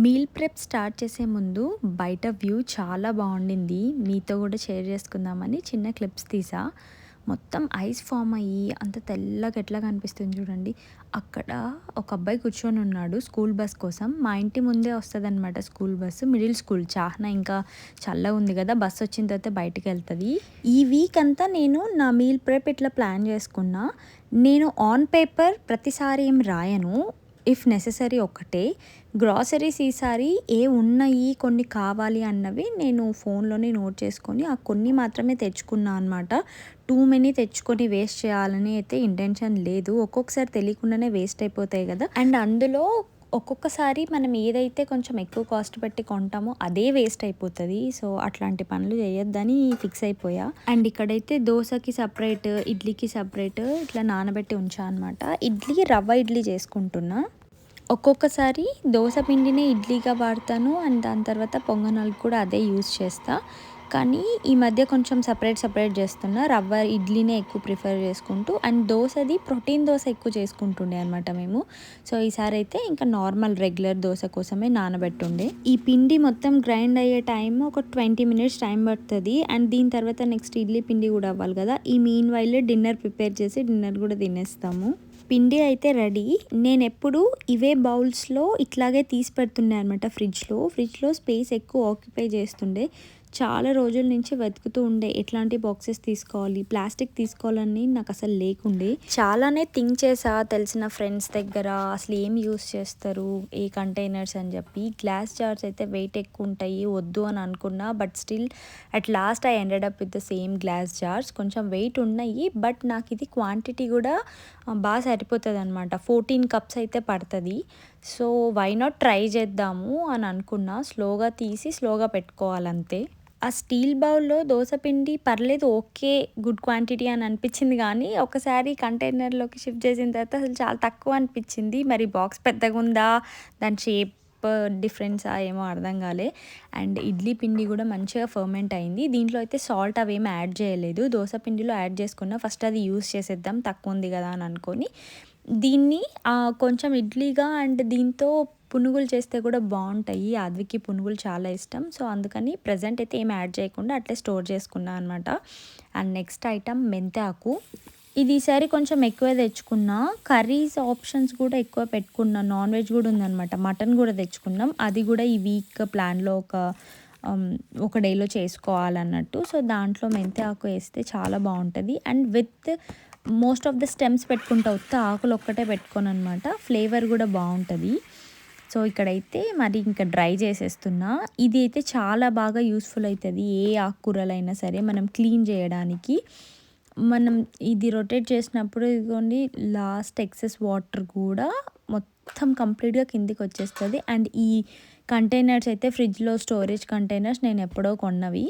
Meal prep start చేసే ముందు బయట వ్యూ చాలా బాగుండింది. మీతో కూడా షేర్ చేసుకుందామని చిన్న క్లిప్స్ తీసా. మొత్తం ఐస్ ఫామ్ అయ్యి అంత తెల్లగా ఎట్లా కనిపిస్తుంది చూడండి. అక్కడ ఒక అబ్బాయి కూర్చొని ఉన్నాడు స్కూల్ బస్ కోసం. మా ఇంటి ముందే వస్తుందన్నమాట స్కూల్ బస్సు, మిడిల్ స్కూల్. చాలా ఇంకా చల్లగా ఉంది కదా, బస్ వచ్చిన తర్వాత బయటికి వెళ్తుంది. ఈ వీక్ అంతా నేను నా మీల్ ప్రెప్ ఇట్లా ప్లాన్ చేసుకున్నా. నేను ఆన్ పేపర్ ప్రతిసారి ఏం రాయను, ఇఫ్ నెససరీ ఒక్కటే. గ్రాసరీస్ ఈసారి ఏ ఉన్నాయి కొన్ని కావాలి అన్నవి నేను ఫోన్లోనే నోట్ చేసుకొని ఆ కొన్ని మాత్రమే తెచ్చుకున్నా అనమాట. టూ మెనీ తెచ్చుకొని వేస్ట్ చేయాలని అయితే ఇంటెన్షన్ లేదు. ఒక్కొక్కసారి తెలియకుండానే వేస్ట్ అయిపోతాయి కదా. అండ్ అందులో ఒక్కొక్కసారి మనం ఏదైతే కొంచెం ఎక్కువ కాస్ట్ పెట్టి కొంటామో అదే వేస్ట్ అయిపోతుంది. సో అట్లాంటి పనులు చేయొద్దని ఫిక్స్ అయిపోయా. అండ్ ఇక్కడైతే దోశకి సపరేట్, ఇడ్లీకి సపరేట్ ఇట్లా నానబెట్టి ఉంచా అనమాట. ఇడ్లీ రవ్వ ఇడ్లీ చేసుకుంటున్నా. ఒక్కొక్కసారి దోశ పిండినే ఇడ్లీగా వాడతాను అండ్ దాని తర్వాత పొంగనాలకు కూడా అదే యూస్ చేస్తా. కానీ ఈ మధ్య కొంచెం సపరేట్ చేస్తున్నా. రవ్వ ఇడ్లీనే ఎక్కువ ప్రిఫర్ చేసుకుంటూ, అండ్ దోశది ప్రోటీన్ దోశ ఎక్కువ చేసుకుంటుండే అనమాట మేము. సో ఈసారి అయితే ఇంకా నార్మల్ రెగ్యులర్ దోశ కోసమే నానబెట్టుండే. ఈ పిండి మొత్తం గ్రైండ్ అయ్యే టైం ఒక 20 minutes టైం పడుతుంది. అండ్ దీని తర్వాత నెక్స్ట్ ఇడ్లీ పిండి కూడా అవ్వాలి కదా. ఈ మీన్ వైల్ డిన్నర్ ప్రిపేర్ చేసి డిన్నర్ కూడా తినేస్తాము. పిండి అయితే రెడీ. నేను ఎప్పుడు ఇవే బౌల్స్లో ఇట్లాగే తీసి పెడుతుండే అనమాట. ఫ్రిడ్జ్లో స్పేస్ ఎక్కువ ఆక్యుపై చేస్తుండే. చాలా రోజుల నుంచి వెతుకుతూ ఉండే ఎట్లాంటి బాక్సెస్ తీసుకోవాలి, ప్లాస్టిక్ తీసుకోవాలని నాకు అసలు లేకుండే. చాలానే థింక్ చేసా తెలిసిన ఫ్రెండ్స్ దగ్గర, అసలు ఏం యూస్ చేస్తారు ఏ కంటైనర్స్ అని చెప్పి. గ్లాస్ జార్స్ అయితే వెయిట్ ఎక్కువ ఉంటాయి, వద్దు అని అనుకున్నా. But still at last I ended up with the same glass jars. కొంచెం వెయిట్ ఉన్నాయి బట్ నాకు ఇది క్వాంటిటీ కూడా బాగా సరిపోతుంది అనమాట. 14 cups అయితే పడుతుంది. సో వై నాట్ ట్రై చేద్దాము అని అనుకున్నా. స్లోగా తీసి స్లోగా పెట్టుకోవాలంతే. ఆ స్టీల్ బౌల్లో దోసపిండి పర్లేదు, ఓకే, గుడ్ క్వాంటిటీ అని అనిపించింది. కానీ ఒకసారి కంటైనర్లోకి షిఫ్ట్ చేసిన తర్వాత అసలు చాలా తక్కువ అనిపించింది. మరి బాక్స్ పెద్దగా ఉందా, దాని షేప్ డిఫరెన్సా ఏమో అర్థం కాలే. అండ్ ఇడ్లీ పిండి కూడా మంచిగా ఫర్మెంట్ అయింది. దీంట్లో అయితే సాల్ట్ అవేమి యాడ్ చేయలేదు. దోశ పిండిలో యాడ్ చేసుకున్నా. ఫస్ట్ అది యూస్ చేసేద్దాం తక్కువ ఉంది కదా అని అనుకొని దీన్ని కొంచెం ఇడ్లీగా అండ్ దీంతో పునుగులు చేస్తే కూడా బాగుంటాయి. ఆద్వికి పునుగులు చాలా ఇష్టం. సో అందుకని ప్రజెంట్ అయితే ఏం యాడ్ చేయకుండా అట్లే స్టోర్ చేసుకున్నా అనమాట. అండ్ నెక్స్ట్ ఐటమ్ మెంతి ఆకు. ఇది ఈసారి కొంచెం ఎక్కువ తెచ్చుకున్నా. కర్రీస్ ఆప్షన్స్ కూడా ఎక్కువ పెట్టుకున్నా. నాన్ వెజ్ కూడా ఉందన్నమాట. మటన్ కూడా తెచ్చుకున్నాం. అది కూడా ఈ వీక్ ప్లాన్లో ఒక డేలో చేసుకోవాలన్నట్టు. సో దాంట్లో మెంతి ఆకు వేస్తే చాలా బాగుంటుంది. And with most of the stems పెట్టుకుంటా, ఉత్త ఆకులు ఒక్కటే పెట్టుకోను అనమాట. ఫ్లేవర్ కూడా బాగుంటుంది. సో ఇక్కడైతే మరి ఇంకా డ్రై చేసేస్తున్నా. ఇది అయితే చాలా బాగా యూస్ఫుల్ అవుతుంది. ఏ ఆకుకూరలైనా సరే మనం క్లీన్ చేయడానికి. మనం ఇది రొటేట్ చేసినప్పుడు ఇదిగోండి లాస్ట్ ఎక్సెస్ వాటర్ కూడా మొత్తం కంప్లీట్గా కిందికి వచ్చేస్తుంది. అండ్ ఈ కంటైనర్స్ అయితే ఫ్రిడ్జ్లో స్టోరేజ్ కంటైనర్స్ నేను ఎప్పుడో కొన్నవి.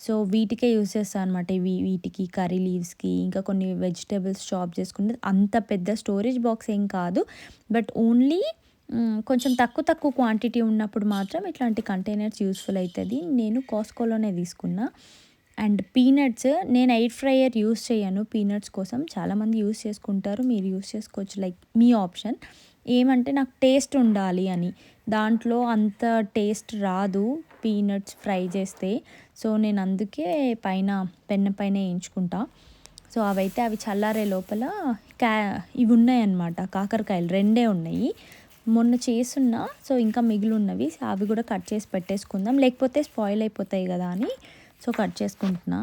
సో వీటికే యూస్ చేస్తాను అనమాట. వీటికి కర్రీ లీవ్స్కి, ఇంకా కొన్ని వెజిటేబుల్స్ చాప్ చేసుకుంటే. అంత పెద్ద స్టోరేజ్ బాక్స్ ఏం కాదు, బట్ ఓన్లీ కొంచెం తక్కువ క్వాంటిటీ ఉన్నప్పుడు మాత్రం ఇట్లాంటి కంటైనర్స్ యూస్ఫుల్ అవుతుంది. నేను కాస్కోలోనే తీసుకున్నా. అండ్ పీనట్స్, నేను ఎయిర్ ఫ్రైయర్ యూస్ చేయను పీనట్స్ కోసం. చాలామంది యూస్ చేసుకుంటారు, మీరు యూస్ చేసుకోవచ్చు, లైక్ మీ ఆప్షన్. ఏమంటే నాకు టేస్ట్ ఉండాలి అని, దాంట్లో అంత టేస్ట్ రాదు పీనట్స్ ఫ్రై చేస్తే. సో నేను అందుకే పెన్ను పైన వేయించుకుంటా. సో అవి చల్లారే లోపల ఇవి ఉన్నాయన్నమాట, కాకరకాయలు 2 ఉన్నాయి. మొన్న చేసున్నా. సో ఇంకా మిగిలి ఉన్నవి. అవి కూడా కట్ చేసి పెట్టేసుకుందాం, లేకపోతే స్పాయిల్ అయిపోతాయి కదా అని. సో కట్ చేసుకుంటున్నా.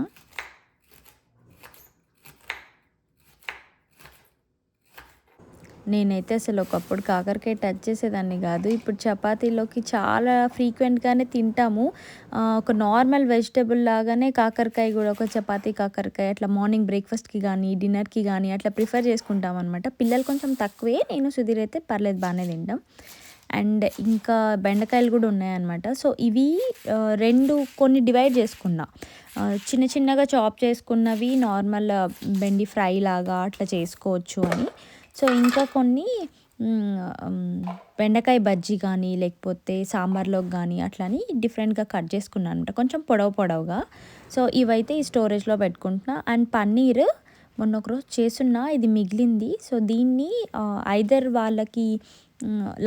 నేనైతే అసలు ఒకప్పుడు కాకరకాయ టచ్ చేసేదాన్ని కాదు. ఇప్పుడు చపాతీలోకి చాలా ఫ్రీక్వెంట్గానే తింటాము. ఒక నార్మల్ వెజిటబుల్ లాగానే కాకరకాయ కూడా, ఒక చపాతీ కాకరకాయ అట్లా మార్నింగ్ బ్రేక్ఫాస్ట్కి కానీ డిన్నర్కి కానీ అట్లా ప్రిఫర్ చేసుకుంటాం అనమాట. పిల్లలు కొంచెం తక్కువే, నేను సుధీర్ అయితే పర్లేదు బాగానే తింటాం. అండ్ ఇంకా బెండకాయలు కూడా ఉన్నాయన్నమాట. సో ఇవి కొన్ని డివైడ్ చేసుకున్నా. చిన్నగా చాప్ చేసుకున్నవి నార్మల్ బెండి ఫ్రై లాగా అట్లా చేసుకోవచ్చు అని. సో ఇంకా కొన్ని బెండకాయ బజ్జీ కానీ లేకపోతే సాంబార్లోకి కానీ అట్లని డిఫరెంట్గా కట్ చేసుకున్నాను అనమాట, కొంచెం పొడవుగా. సో ఇవైతే ఈ స్టోరేజ్లో పెట్టుకుంటున్నా. అండ్ పన్నీర్ మొన్న ఒకరోజు చేసున్నా, ఇది మిగిలింది. సో దీన్ని ఐదర్ వాళ్ళకి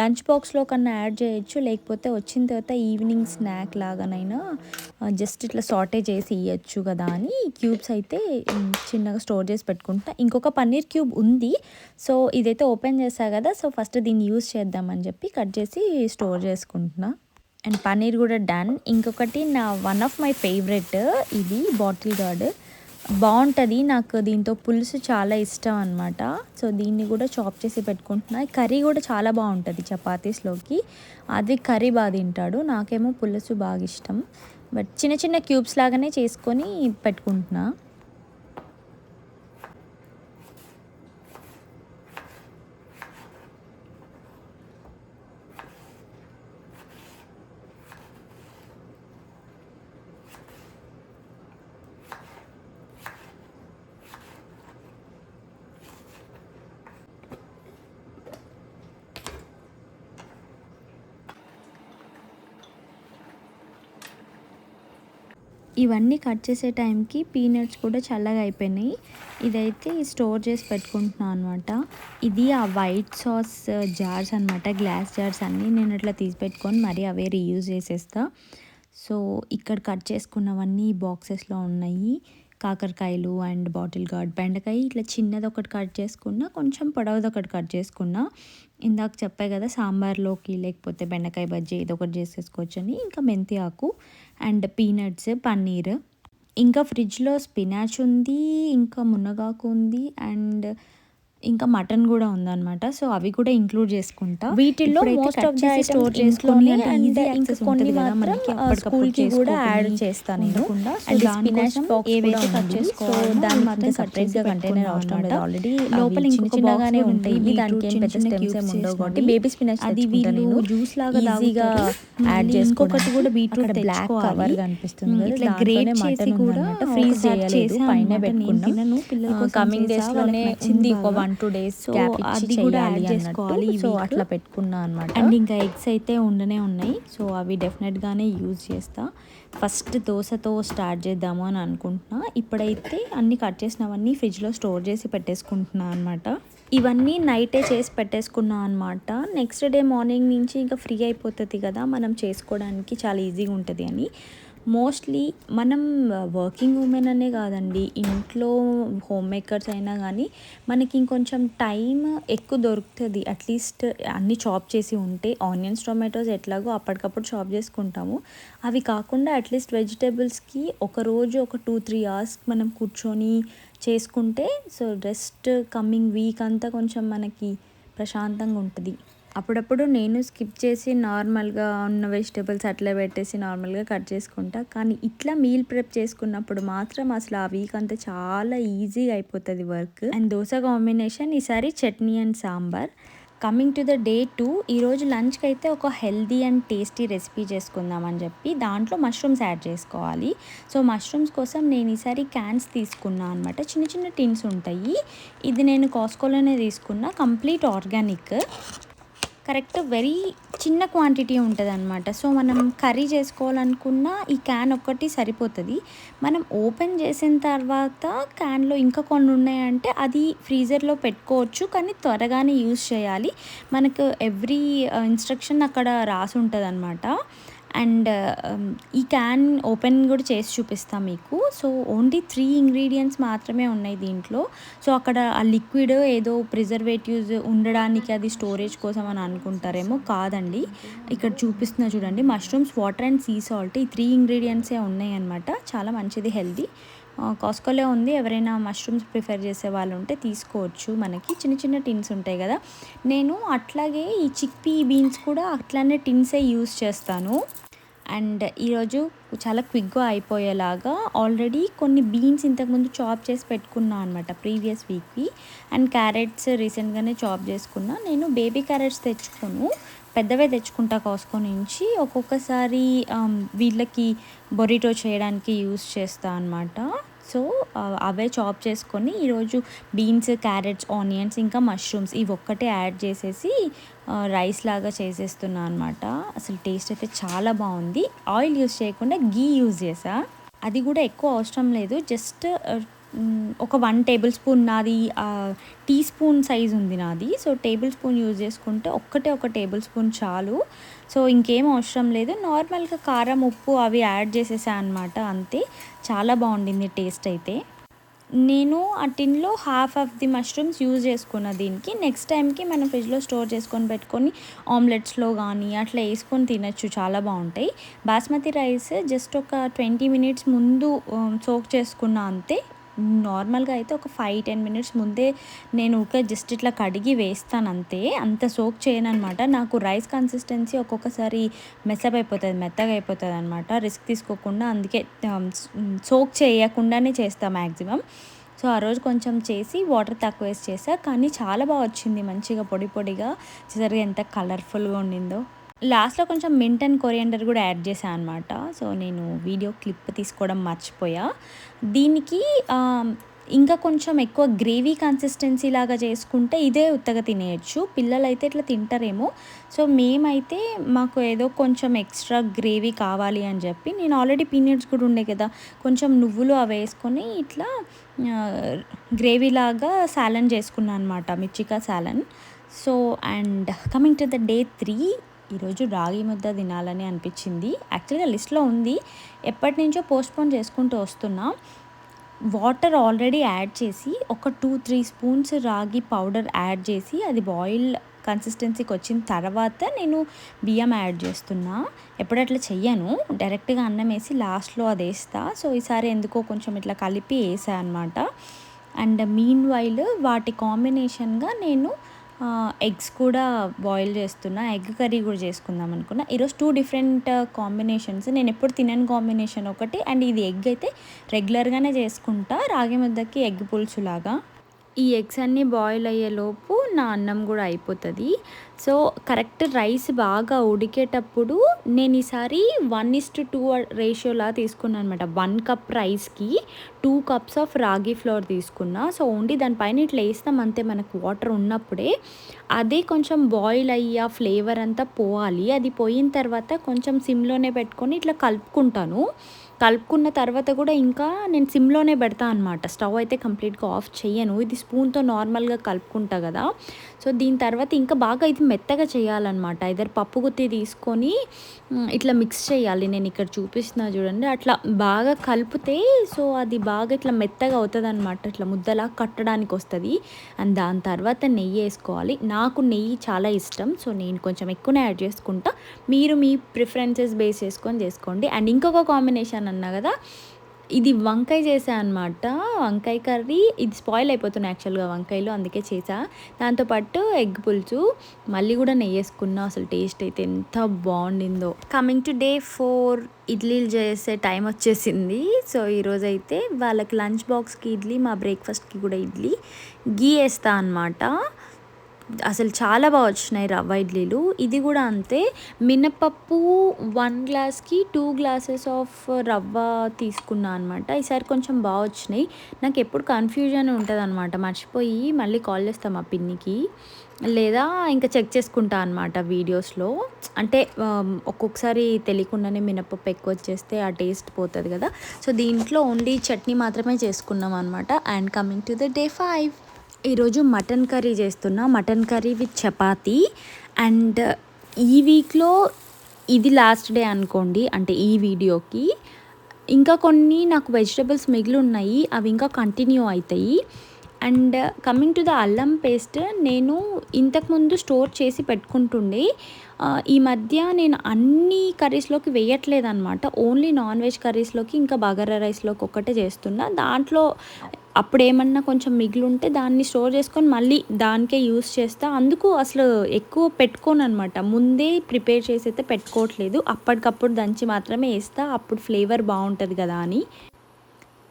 లంచ్ బాక్స్లో కన్నా యాడ్ చేయొచ్చు, లేకపోతే వచ్చిన తర్వాత ఈవినింగ్ స్నాక్ లాగానైనా జస్ట్ ఇట్లా సాటే చేసి ఇవ్వచ్చు కదా అని క్యూబ్స్ అయితే చిన్నగా స్టోర్ చేసి పెట్టుకుంటా. ఇంకొక పన్నీర్ క్యూబ్ ఉంది, సో ఇదైతే ఓపెన్ చేసా కదా, సో ఫస్ట్ దీన్ని యూస్ చేద్దామని చెప్పి కట్ చేసి స్టోర్ చేసుకుంటున్నా. అండ్ పన్నీర్ కూడా డన్. ఇంకొకటి నా వన్ ఆఫ్ మై ఫేవరెట్ ఇది బాటిల్ గార్డ్, బాగుంటుంది. నాకు దీంతో పులుసు చాలా ఇష్టం అనమాట. సో దీన్ని కూడా చాప్ చేసి పెట్టుకుంటున్నా. కర్రీ కూడా చాలా బాగుంటుంది చపాతీస్లోకి. అది కర్రీ బాగా తింటాడు, నాకేమో పులుసు బాగా ఇష్టం. బట్ చిన్న చిన్న క్యూబ్స్ లాగానే చేసుకొని పెట్టుకుంటున్నా. ఇవన్నీ కట్ చేసే టైంకి పీనట్స్ కూడా చల్లగా అయిపోయినాయి. ఇదైతే స్టోర్ చేసి పెట్టుకుంటున్నాను అనమాట. ఇది ఆ వైట్ సాస్ జార్స్ అనమాట, గ్లాస్ జార్స్ అన్నీ నేను ఇట్లా తీసి పెట్టుకొని మరీ అవే రీయూజ్ చేసేస్తా. సో ఇక్కడ కట్ చేసుకున్నవన్నీ బాక్సెస్లో ఉన్నాయి. కాకరకాయలు అండ్ బాటిల్ గార్డ్, బెండకాయ ఇట్లా చిన్నది ఒకటి కట్ చేసుకున్నా, కొంచెం పొడవుది ఒకటి కట్ చేసుకున్నా. ఇందాక చెప్పాయి కదా సాంబార్లోకి లేకపోతే బెండకాయ బజ్జీ ఏదో ఒకటి చేసేసుకోవచ్చు అని. ఇంకా మెంతి ఆకు అండ్ పీనట్స్, పన్నీర్, ఇంకా ఫ్రిడ్జ్లో స్పినాచ్ ఉంది, ఇంకా మునగాకు ఉంది, అండ్ ఇంకా మటన్ కూడా ఉందన్నమాట. సో అవి కూడా ఇంక్లూడ్ చేసుకుంటా. వీటిల్లో మోస్ట్ ఆఫ్ ది స్టోర్ చేసుకొని అండ్ ఇంకా కొన్ని మాత్రం స్కూల్కి కూడా యాడ్ చేస్తాను నేను. అండ్ స్పినాచ్ బాక్స్ ఏవైతే కట్ చేసుకోవాలో దాన్ని మాత్రం సపరేట్గా కంటైనర్ అవసరం లేదు, ఆల్రెడీ లోపల చిన్న చిన్నగానే ఉంటాయి. దానికి ఏం పెద్ద స్టెమ్స్ ఏమి ఉండవు కాబట్టి బేబీ స్పినాచ్ అది వీళ్ళు జ్యూస్ లాగా ఈజీగా యాడ్ చేసుకోవడానికి. కూడా బీట్రూట్ బ్లాక్ కవర్ కనిపిస్తుంది కదా, ఇట్లా గ్రేట్ చేసి కూడా ఫ్రీజ్ చేయలేదు, పైన పెట్టుకున్నాను. కమింగ్ డేస్ లోనే ఉంది, ఒక 1-2 days అది కూడా యాడ్ చేసుకోవాలి. సో అట్లా పెట్టుకున్నా అనమాట. అండ్ ఇంకా ఎగ్స్ అయితే ఉండనే ఉన్నాయి, సో అవి డెఫినెట్గానే యూజ్ చేస్తా. ఫస్ట్ దోశతో స్టార్ట్ చేద్దాము అని అనుకుంటున్నా. ఇప్పుడైతే అన్నీ కట్ చేసినవన్నీ ఫ్రిడ్జ్లో స్టోర్ చేసి పెట్టేసుకుంటున్నా అనమాట. ఇవన్నీ నైటే చేసి పెట్టేసుకున్నాం అనమాట. నెక్స్ట్ డే మార్నింగ్ నుంచి ఇంకా ఫ్రీ అయిపోతుంది కదా, మనం చేసుకోవడానికి చాలా ఈజీగా ఉంటుంది అని. మోస్ట్లీ మనం వర్కింగ్ ఉమెన్ అనే కాదండి, ఇంట్లో హోమ్ మేకర్స్ అయినా కానీ మనకి ఇంకొంచెం టైం ఎక్కువ దొరుకుతుంది. అట్లీస్ట్ అన్నీ చాప్ చేసి ఉంటే ఆనియన్స్, టొమాటోస్ ఎట్లాగో అప్పటికప్పుడు చాప్ చేసుకుంటాము. అవి కాకుండా అట్లీస్ట్ వెజిటేబుల్స్కి ఒకరోజు ఒక 2-3 hours మనం కూర్చొని చేసుకుంటే, సో రెస్ట్ కమింగ్ వీక్ అంతా కొంచెం మనకి ప్రశాంతంగా ఉంటుంది. అప్పుడప్పుడు నేను స్కిప్ చేసి నార్మల్గా ఉన్న వెజిటేబుల్స్ అట్లా పెట్టేసి నార్మల్గా కట్ చేసుకుంటా. కానీ ఇట్లా మీల్ ప్రెప్ చేసుకున్నప్పుడు మాత్రం అసలు ఆ వీక్ అంతా చాలా ఈజీగా అయిపోతుంది వర్క్. అండ్ దోశ కాంబినేషన్ ఈసారి chutney and sambar. Coming to the day 2, ఈరోజు లంచ్కి అయితే ఒక హెల్దీ అండ్ టేస్టీ రెసిపీ చేసుకుందామని చెప్పి దాంట్లో మష్రూమ్స్ యాడ్ చేసుకోవాలి. సో మష్రూమ్స్ కోసం నేను ఈసారి క్యాన్స్ తీసుకున్నాను అనమాట, చిన్న చిన్న టిన్స్ ఉంటాయి. ఇది నేను కాస్కోలోనే తీసుకున్నా, కంప్లీట్ ఆర్గానిక్. కరెక్ట్ వెరీ చిన్న క్వాంటిటీ ఉంటుంది అనమాట. సో మనం కర్రీ చేసుకోవాలనుకున్న ఈ క్యాన్ ఒక్కటి సరిపోతుంది. మనం ఓపెన్ చేసిన తర్వాత క్యాన్లో ఇంకా కొన్ని ఉన్నాయంటే అది ఫ్రీజర్లో పెట్టుకోవచ్చు, కానీ త్వరగానే యూజ్ చేయాలి. మనకు ఎవ్రీ ఇన్స్ట్రక్షన్ అక్కడ రాసి ఉంటుంది అనమాట. అండ్ ఈ క్యాన్ ఓపెన్ కూడా చేసి చూపిస్తాం మీకు. సో ఓన్లీ 3 ingredients మాత్రమే ఉన్నాయి దీంట్లో. సో అక్కడ ఆ లిక్విడ్ ఏదో ప్రిజర్వేటివ్స్ ఉండడానికి అది స్టోరేజ్ కోసం అని అనుకుంటారేమో, కాదండి. ఇక్కడ చూపిస్తున్నా చూడండి, mushrooms, water and sea salt, ఈ 3 ingredients ఉన్నాయి అనమాట. చాలా మంచిది, హెల్దీ. కాస్కోలో ఉంది, ఎవరైనా మష్రూమ్స్ ప్రిఫర్ చేసే వాళ్ళు ఉంటే తీసుకోవచ్చు. మనకి చిన్న చిన్న టిన్స్ ఉంటాయి కదా, నేను అట్లాగే ఈ చిక్పీ బీన్స్ కూడా అట్లానే టిన్సే యూస్ చేస్తాను. అండ్ ఈరోజు చాలా క్విక్గా అయిపోయేలాగా ఆల్రెడీ కొన్ని బీన్స్ ఇంతకుముందు చాప్ చేసి పెట్టుకున్నా అనమాట ప్రీవియస్ వీక్వి. అండ్ క్యారెట్స్ రీసెంట్గానే చాప్ చేసుకున్నా. నేను బేబీ క్యారెట్స్ తెచ్చుకోను, పెద్దవే తెచ్చుకుంటా కాస్కో నుంచి. ఒక్కొక్కసారి వీళ్ళకి బొరిటో చేయడానికి యూస్ చేస్తా అనమాట. సో అవే చాప్ చేసుకొని ఈరోజు బీన్స్, క్యారెట్స్, ఆనియన్స్ ఇంకా మష్రూమ్స్ ఇవి ఒక్కటే యాడ్ చేసేసి రైస్ లాగా చేసేస్తున్నా అనమాట. అసలు టేస్ట్ అయితే చాలా బాగుంది. ఆయిల్ యూస్ చేయకుండా గీ యూజ్ చేసా, అది కూడా ఎక్కువ అవసరం లేదు, జస్ట్ ఒక 1 టేబుల్ స్పూన్ నాది టీ స్పూన్ సైజ్ ఉంది నాది. సో, టేబుల్ స్పూన్ యూజ్ చేసుకుంటే ఒక్కటే ఒక టేబుల్ స్పూన్ చాలు. సో, ఇంకేం అవసరం లేదు. నార్మల్‌గా కారం, ఉప్పు అవి యాడ్ చేసేసా అనమాట అంతే. చాలా బావుండింది టేస్ట్ అయితే. నేను ఆ టిన్‌లో half of the mushrooms use చేసుకున్న దీనికి. నెక్స్ట్ టైమ్‌కి మనం ఫ్రిడ్జ్‌లో స్టోర్ చేసుకొని పెట్టుకొని ఆమ్లెట్స్‌లో గానీ అట్లా యేసుకొని తినొచ్చు. చాలా బావుంటాయి. బాస్మతి రైస్ జస్ట్ ఒక 20 మినిట్స్ ముందు సోక్ చేసుకున్నా అంతే. నార్మల్‌గా అయితే ఒక 5, 10 మినిట్స్ ముందే నేను ఊకే జస్ట్ ఇట్లా కడిగి వేస్తానంతే. అంత సోక్ చేయననమాట. నాకు రైస్ కన్సిస్టెన్సీ ఒక్కొక్కసారి మెసప్ అయిపోతది. మెత్తగా అయిపోతదనమాట. రిస్క్ తీసుకోకుండా అందుకే సోక్ చేయకుండానే చేస్తా మ్యాక్సిమం. సో, ఆ రోజు కొంచెం చేసి వాటర్ తక్కువేసి చేశా. కానీ చాలా బా వచ్చింది. మంచిగా పొడి పొడిగా చూసారుగా ఎంత కలర్‌ఫుల్‌గా ఉండిందో. లాస్ట్‌లో కొంచెం మింట్ అండ్ కొరియండర్ గూడా యాడ్ చేశా అనమాట. సో, నేను వీడియో క్లిప్ తీసుకోవడం మర్చిపోయా. దీనికి ఇంకా కొంచెం ఎక్కువ గ్రేవీ కన్సిస్టెన్సీ లాగా చేసుకుంటే ఇదే ఉత్తగా తినేయొచ్చు. పిల్లలైతే ఇట్లా తింటారేమో. సో, మేమైతే మాకు ఏదో కొంచెం ఎక్స్ట్రా గ్రేవీ కావాలి అని చెప్పి నేను ఆల్రెడీ పీనట్స్ కూడా ఉండే కదా! కొంచెం నువ్వులు అవి వేసుకొని ఇట్లా గ్రేవీలాగా సాలన్ చేసుకున్నా అనమాట. మిర్చికా salan. So, and coming to the day 3 ఈరోజు రాగి ముద్ద తినాలని అనిపించింది. యాక్చువల్‌గా లిస్ట్‌లో ఉంది. ఎప్పటినుంచో పోస్ట్‌పోన్ చేసుకుంటూ వస్తున్నా. వాటర్ ఆల్రెడీ యాడ్ చేసి ఒక 2, 3 స్పూన్స్ రాగి పౌడర్ యాడ్ చేసి అది బాయిల్ కన్సిస్టెన్సీకి వచ్చిన తర్వాత నేను బియ్యం యాడ్ చేస్తున్నా. ఎప్పుడు అట్లా చెయ్యను. డైరెక్ట్‌గా అన్నం వేసి లాస్ట్‌లో అది వేస్తా. సో, ఈసారి ఎందుకో కొంచెం ఇట్లా కలిపి వేసా అనమాట. అండ్ మీన్ వైల్ వాటి కాంబినేషన్‌గా నేను ఎగ్స్ కూడా బాయిల్ చేస్తున్నా. ఎగ్ కర్రీ కూడా చేసుకుందాం అనుకున్నా. ఈరోజు 2 డిఫరెంట్ కాంబినేషన్స్. నేను ఎప్పుడు తినని కాంబినేషన్ ఒకటి. అండ్ ఇది ఎగ్ అయితే రెగ్యులర్‌గానే చేసుకుంటా. రాగి ముద్దకి ఎగ్ పులుసులాగా. ఈ ఎగ్స్ అన్నీ బాయిల్ అయ్యేలోపు నా అన్నం కూడా అయిపోతుంది. సో, కరెక్ట్ రైస్ బాగా ఉడికేటప్పుడు నేను ఈసారి 1:2 రేషియోలా తీసుకున్నాను అనమాట. 1 కప్ రైస్కి 2 కప్స్ ఆఫ్ రాగి ఫ్లోర్ తీసుకున్నా. సో, ఓన్లీ దానిపైన ఇట్లా వేస్తాం అంతే మనకు వాటర్ ఉన్నప్పుడే. అదే కొంచెం బాయిల్ అయ్యి ఆ ఫ్లేవర్ అంతా పోవాలి. అది పోయిన తర్వాత కొంచెం సిమ్‌లోనే పెట్టుకొని ఇట్లా కలుపుకుంటాను. కలుపుకున్న తర్వాత కూడా ఇంకా నేను సిమ్‌లోనే పెడతా అనమాట. స్టవ్ అయితే కంప్లీట్‌గా ఆఫ్ చెయ్యను. ఇది స్పూన్‌తో నార్మల్‌గా కలుపుకుంటా కదా! సో, దీని తర్వాత ఇంకా బాగా ఇది మెత్తగా చేయాలన్నమాట. ఐదర్ పప్పు గుత్తి తీసుకొని ఇట్లా మిక్స్ చేయాలి. నేను ఇక్కడ చూపిస్తున్నా చూడండి. అట్లా బాగా కలిపితే సో, అది బాగా ఇట్లా మెత్తగా అవుతదనమాట. ఇట్లా ముద్దలా కట్టడానికి వస్తది. అండ్ దాని తర్వాత నెయ్యి వేసుకోవాలి. నాకు నెయ్యి చాలా ఇష్టం. సో, నేను కొంచెం ఎక్కువనే యాడ్ చేసుకుంటా. మీరు మీ ప్రిఫరెన్సెస్ బేస్ చేసుకొని చేసుకోండి. అండ్ ఇంకొక కాంబినేషన్ అన్నా కదా! ఇది వంకాయ చేశా అనమాట. వంకాయ కర్రీ ఇది స్పాయిల్ అయిపోతున్నాయి యాక్చువల్‌గా వంకాయలు అందుకే చేశా. దాంతో పాటు ఎగ్ పులుసు మళ్ళీ కూడా నెయ్యేసుకున్నా. అసలు టేస్ట్ అయితే ఎంత బావుండిందో. కమింగ్ టు డే 4 ఇడ్లీలు చేసే టైం వచ్చేసింది. సో, ఈరోజైతే వాళ్ళకి లంచ్ బాక్స్‌కి ఇడ్లీ, మా బ్రేక్‌ఫాస్ట్‌కి కూడా ఇడ్లీ. ఘీ ఏస్తా అనమాట. అసలు చాలా బా వచ్చినాయి రవ్వ ఇడ్లీలు. ఇది కూడా అంతే. మినపప్పు 1 గ్లాస్‌కి 2 గ్లాసెస్ ఆఫ్ రవ్వ తీసుకున్నా అనమాట. ఈసారి కొంచెం బా వచ్చినాయి. నాకెప్పుడు కన్‌ఫ్యూజన్ ఉంటదనమాట. మర్చిపోయి మళ్ళీ కాల్ చేస్తా మా పిన్నికి. లేదా ఇంకా చెక్ చేసుకుంటా అనమాట వీడియోస్‌లో. అంటే ఒక్కొక్కసారి తెలియకుండానే మినపప్పు ఎక్కువొచ్చేస్తే ఆ టేస్ట్ పోతది కదా! సో, దీంట్లో ఓన్లీ చట్నీ మాత్రమే చేసుకున్నాం అనమాట. And coming to the day 5 ఈరోజు మటన్ కర్రీ చేస్తున్నా. Mutton curry with chapati. And ఈ వీక్‌లో ఇది లాస్ట్ డే అనుకోండి. అంటే ఈ వీడియోకి. ఇంకా కొన్ని నాకు వెజిటబుల్స్ మిగిలున్నాయి. అవి ఇంకా కంటిన్యూ అయితాయి. అండ్ కమింగ్ టు ద అల్లం పేస్ట్ నేను ఇంతకుముందు స్టోర్ చేసి పెట్టుకుంటుండే. ఈ మధ్య నేను అన్ని కర్రీస్‌లోకి వేయట్లేదనమాట. ఓన్లీ నాన్ వెజ్ కర్రీస్‌లోకి ఇంకా బగారా రైస్‌లోకి ఒక్కటే చేస్తున్నా. దాంట్లో అప్పుడేమన్నా కొంచెం మిగిలుంటే దాన్ని స్టోర్ చేసుకొని మళ్ళీ దానికే యూజ్ చేస్తా. అందుకు అసలు ఎక్కువ పెట్టుకోననమాట. ముందే ప్రిపేర్ చేసైతే పెట్టుకోవట్లేదు. అప్పటికప్పుడు దంచి మాత్రమే ఏస్తా. అప్పుడు ఫ్లేవర్ బావుంటది కదా అని.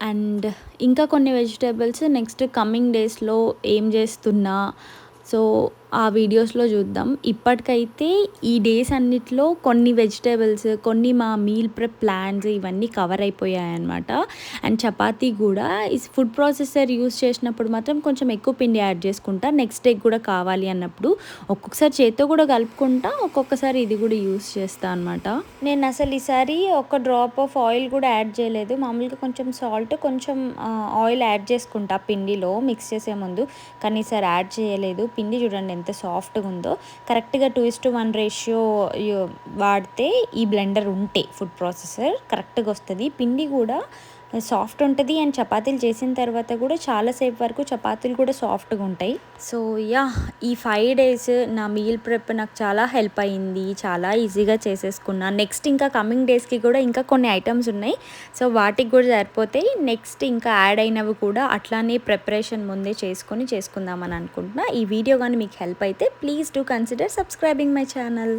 అండ్ ఇంకా కొన్ని వెజిటబుల్స్ నెక్స్ట్ కమింగ్ డేస్‌లో ఏం చేస్తున్నా, సో, ఆ వీడియోస్లో చూద్దాం. ఇప్పటికైతే ఈ డేస్ అన్నిట్లో కొన్ని వెజిటేబుల్స్, కొన్ని మా మీల్ ప్రెప్ ప్లాన్స్ ఇవన్నీ కవర్ అయిపోయాయన్నమాట. అండ్ చపాతీ కూడా ఈ ఫుడ్ ప్రాసెసర్ యూస్ చేసినప్పుడు మాత్రం కొంచెం ఎక్కువ పిండి యాడ్ చేసుకుంటా. నెక్స్ట్ డే కూడా కావాలి అన్నప్పుడు ఒక్కొక్కసారి చేత్తో కూడా కలుపుకుంటా, ఒక్కొక్కసారి ఇది కూడా యూస్ చేస్తా అనమాట. నేను అసలు ఈసారి ఒక డ్రాప్ ఆఫ్ ఆయిల్ కూడా యాడ్ చేయలేదు. మామూలుగా కొంచెం సాల్ట్, కొంచెం ఆయిల్ యాడ్ చేసుకుంటా పిండిలో మిక్స్ చేసే ముందు. కానీ ఈసారి యాడ్ చేయలేదు. పిండి చూడండి ఎంత సాఫ్ట్గా ఉందో. కరెక్ట్గా 2:1 రేషియో వాడితే ఈ బ్లెండర్ ఉంటే ఫుడ్ ప్రాసెసర్ కరెక్ట్గా వస్తుంది. పిండి కూడా సాఫ్ట్ ఉంటుంది. అండ్ చపాతీలు చేసిన తర్వాత కూడా చాలాసేపు వరకు చపాతీలు కూడా సాఫ్ట్గా ఉంటాయి. సో యా, ఈ 5 డేస్ నా మీల్ ప్రెప్ నాకు చాలా హెల్ప్ అయింది. చాలా ఈజీగా చేసేసుకున్నా. నెక్స్ట్ ఇంకా కమింగ్ డేస్కి కూడా ఇంకా కొన్ని ఐటమ్స్ ఉన్నాయి. సో వాటికి కూడా సరిపోతాయి. నెక్స్ట్ ఇంకా యాడ్ అయినవి కూడా అట్లానే ప్రిపరేషన్ ముందే చేసుకుందామని అనుకుంటున్నా. ఈ వీడియో కానీ మీకు హెల్ప్ అయితే please do consider subscribing my channel.